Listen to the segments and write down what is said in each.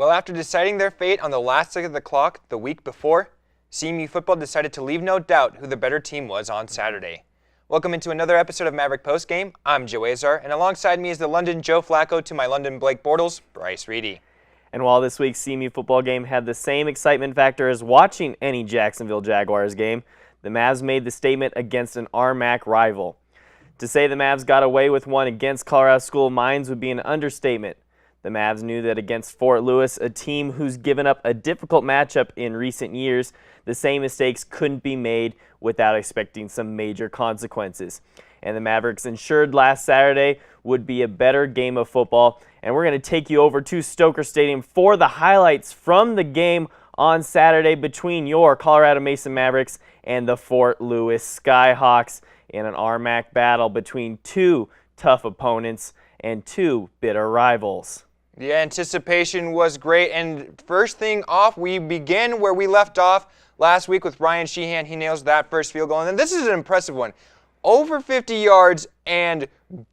Well, after deciding their fate on the last tick of the clock the week before, CMU football decided to leave no doubt who the better team was on Saturday. Welcome into another episode of Maverick Postgame. I'm Joe Azar, and alongside me is the London Joe Flacco to my London Blake Bortles, Bryce Reedy. And while this week's CMU football game had the same excitement factor as watching any Jacksonville Jaguars game, the Mavs made the statement against an RMAC rival. To say the Mavs got away with one against Colorado School of Mines would be an understatement. The Mavs knew that against Fort Lewis, a team who's given up a difficult matchup in recent years, the same mistakes couldn't be made without expecting some major consequences. And the Mavericks ensured last Saturday would be a better game of football. And we're going to take you over to Stoker Stadium for the highlights from the game on Saturday between your Colorado Mesa Mavericks and the Fort Lewis Skyhawks in an RMAC battle between two tough opponents and two bitter rivals. The anticipation was great, and first thing off, we begin where we left off last week with Ryan Sheehan. He nails that first field goal, and then this is an impressive one. Over 50 yards and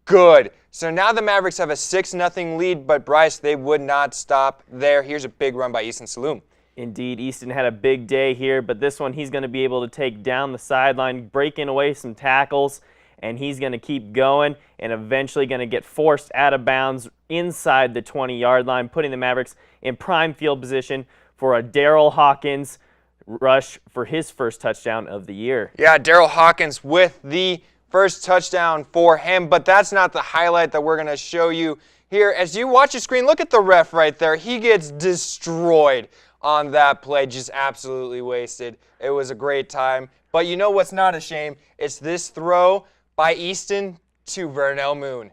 good. So now the Mavericks have a 6-0 lead, but Bryce, they would not stop there. Here's a big run by Easton Saloom. Indeed, Easton had a big day here, but this one he's going to be able to take down the sideline, breaking away some tackles, and he's going to keep going and eventually going to get forced out of bounds inside the 20-yard line, putting the Mavericks in prime field position for a Daryl Hawkins rush for his first touchdown of the year. Yeah, Daryl Hawkins with the first touchdown for him, but that's not the highlight that we're going to show you here. As you watch the screen, look at the ref right there. He gets destroyed on that play, just absolutely wasted. It was a great time. But you know what's not a shame? It's this throw by Easton to Vernell Moon.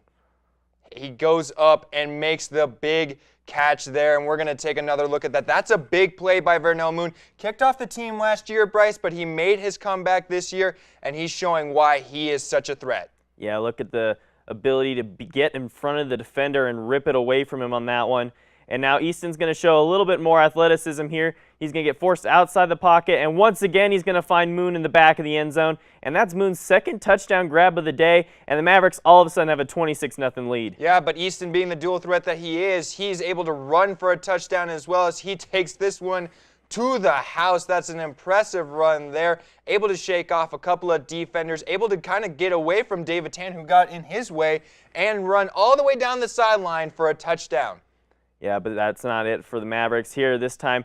He goes up and makes the big catch there, and we're going to take another look at that. That's a big play by Vernell Moon. Kicked off the team last year, Bryce, but he made his comeback this year, and he's showing why he is such a threat. Yeah, look at the ability to get in front of the defender and rip it away from him on that one. And now Easton's going to show a little bit more athleticism here. He's going to get forced outside the pocket, and once again he's going to find Moon in the back of the end zone. And that's Moon's second touchdown grab of the day, and the Mavericks all of a sudden have a 26-0 lead. Yeah, but Easton, being the dual threat that he is, he's able to run for a touchdown as well as he takes this one to the house. That's an impressive run there. Able to shake off a couple of defenders, able to kind of get away from David Tan, who got in his way, and run all the way down the sideline for a touchdown. Yeah, but that's not it for the Mavericks here. This time,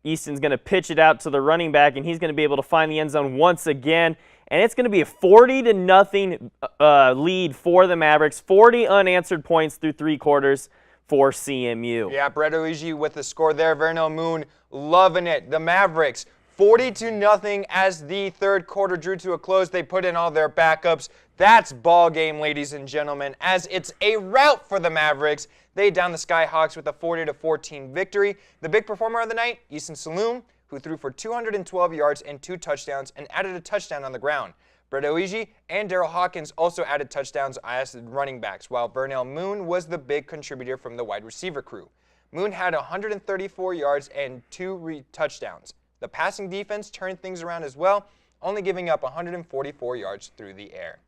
Easton's going to pitch it out to the running back, and he's going to be able to find the end zone once again. And it's going to be a 40-0 lead for the Mavericks. 40 unanswered points through three quarters for CMU. Yeah, Brett Oigi with the score there. Vernell Moon loving it. The Mavericks 40-0 as the third quarter drew to a close. They put in all their backups. That's ball game, ladies and gentlemen, as it's a rout for the Mavericks. They down the Skyhawks with a 40-14 victory. The big performer of the night, Easton Saloom, who threw for 212 yards and 2 touchdowns and added a touchdown on the ground. Brett Oigi and Daryl Hawkins also added touchdowns as running backs, while Vernell Moon was the big contributor from the wide receiver crew. Moon had 134 yards and 2 touchdowns. The passing defense turned things around as well, only giving up 144 yards through the air.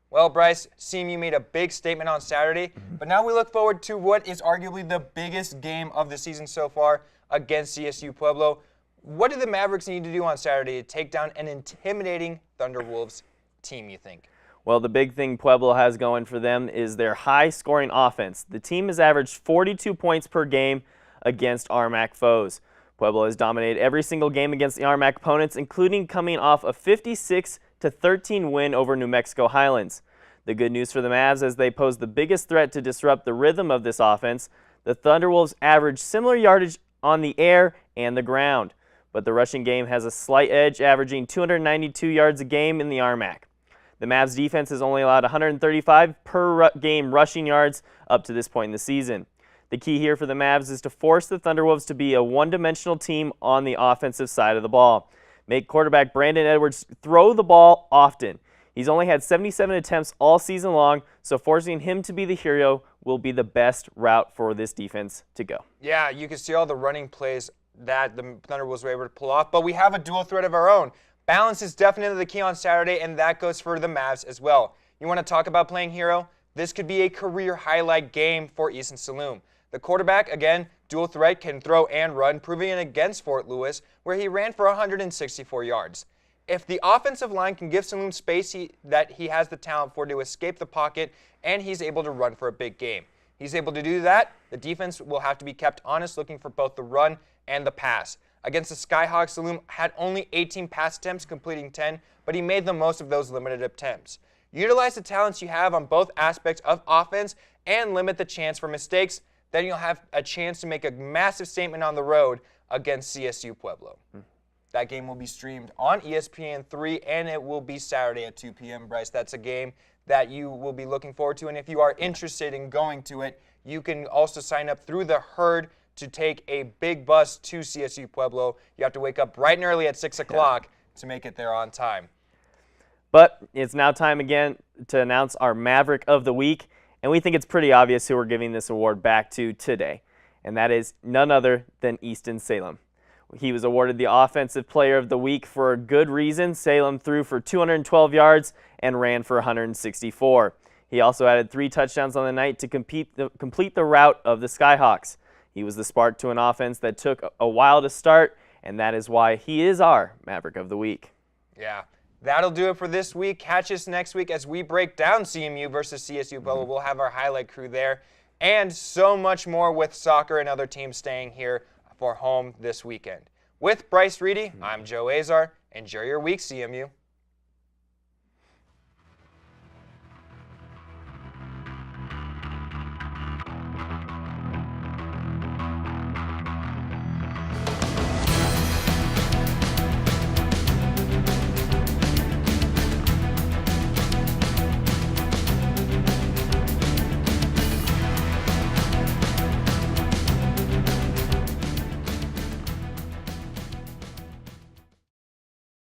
Well, Bryce, CMU made a big statement on Saturday, but now we look forward to what is arguably the biggest game of the season so far against CSU Pueblo. What do the Mavericks need to do on Saturday to take down an intimidating Thunderwolves team, you think? Well, the big thing Pueblo has going for them is their high-scoring offense. The team has averaged 42 points per game against RMAC foes. Pueblo has dominated every single game against the RMAC opponents, including coming off a 56-13 win over New Mexico Highlands. The good news for the Mavs as they pose the biggest threat to disrupt the rhythm of this offense. The Thunderwolves average similar yardage on the air and the ground, but the rushing game has a slight edge, averaging 292 yards a game in the RMAC. The Mavs defense has only allowed 135 per game rushing yards up to this point in the season. The key here for the Mavs is to force the Thunderwolves to be a one-dimensional team on the offensive side of the ball. Make quarterback Brandon Edwards throw the ball often. He's only had 77 attempts all season long, so forcing him to be the hero will be the best route for this defense to go. Yeah, you can see all the running plays that the Thunderwolves were able to pull off, but we have a dual threat of our own. Balance is definitely the key on Saturday, and that goes for the Mavs as well. You want to talk about playing hero? This could be a career highlight game for Easton Saloom. The quarterback, again, dual threat, can throw and run, proving it against Fort Lewis, where he ran for 164 yards. If the offensive line can give Saloom space that he has the talent for to escape the pocket, and he's able to run for a big game. He's able to do that, the defense will have to be kept honest, looking for both the run and the pass. Against the Skyhawks, Saloom had only 18 pass attempts, completing 10, but he made the most of those limited attempts. Utilize the talents you have on both aspects of offense and limit the chance for mistakes. Then you'll have a chance to make a massive statement on the road against CSU Pueblo. That game will be streamed on ESPN3, and it will be Saturday at 2 p.m., Bryce. That's a game that you will be looking forward to, and if you are interested in going to it, you can also sign up through the Herd to take a big bus to CSU Pueblo. You have to wake up bright and early at 6 o'clock to make it there on time. But it's now time again to announce our Maverick of the Week, and we think it's pretty obvious who we're giving this award back to today, and that is none other than Easton Salem. He was awarded the Offensive Player of the Week for a good reason. Salem threw for 212 yards and ran for 164. He also added 3 touchdowns on the night to complete the rout of the Skyhawks. He was the spark to an offense that took a while to start, and that is why he is our Maverick of the Week. Yeah, that'll do it for this week. Catch us next week as we break down CMU versus CSU Pueblo. We'll have our highlight crew there, and so much more with soccer and other teams staying here for home this weekend. With Bryce Reedy, I'm Joe Azar. Enjoy your week, CMU.